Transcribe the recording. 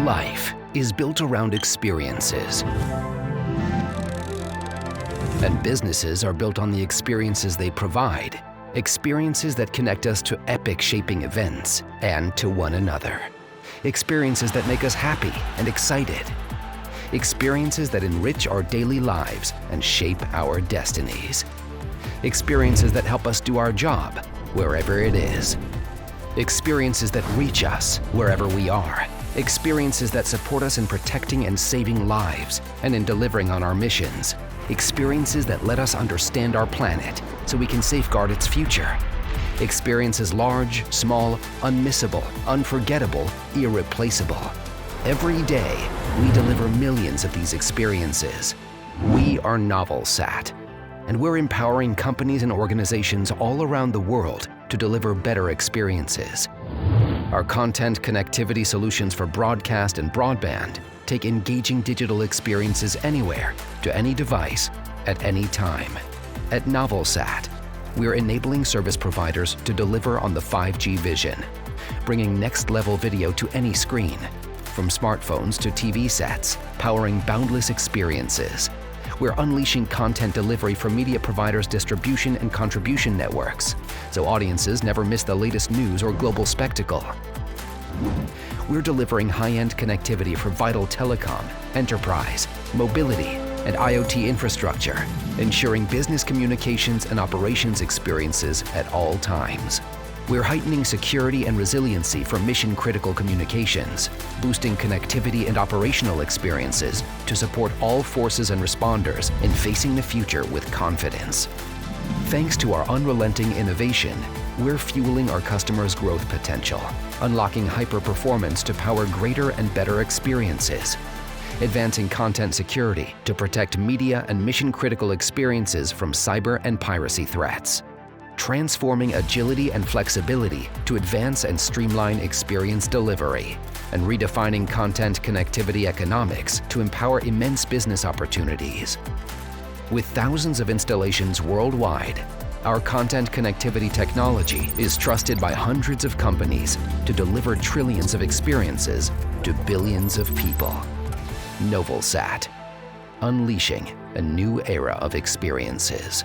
Life is built around experiences. And businesses are built on the experiences they provide. Experiences that connect us to epic-shaping events and to one another. Experiences that make us happy and excited. Experiences that enrich our daily lives and shape our destinies. Experiences that help us do our job, wherever it is. Experiences that reach us, wherever we are. Experiences that support us in protecting and saving lives and in delivering on our missions. Experiences that let us understand our planet so we can safeguard its future. Experiences large, small, unmissable, unforgettable, irreplaceable. Every day, we deliver millions of these experiences. We are NovelSat, and we're empowering companies and organizations all around the world to deliver better experiences. Our content connectivity solutions for broadcast and broadband take engaging digital experiences anywhere, to any device, at any time. At NovelSat, we're enabling service providers to deliver on the 5G vision, bringing next-level video to any screen, from smartphones to TV sets, powering boundless experiences. We're unleashing content delivery for media providers' distribution and contribution networks, so audiences never miss the latest news or global spectacle. We're delivering high-end connectivity for vital telecom, enterprise, mobility, and IoT infrastructure, ensuring business communications and operations experiences at all times. We're heightening security and resiliency for mission-critical communications, boosting connectivity and operational experiences to support all forces and responders in facing the future with confidence. Thanks to our unrelenting innovation, we're fueling our customers' growth potential, unlocking hyper-performance to power greater and better experiences, advancing content security to protect media and mission-critical experiences from cyber and piracy threats, transforming agility and flexibility to advance and streamline experience delivery, and redefining content connectivity economics to empower immense business opportunities. With thousands of installations worldwide, our content connectivity technology is trusted by hundreds of companies to deliver trillions of experiences to billions of people. NovelSat, unleashing a new era of experiences.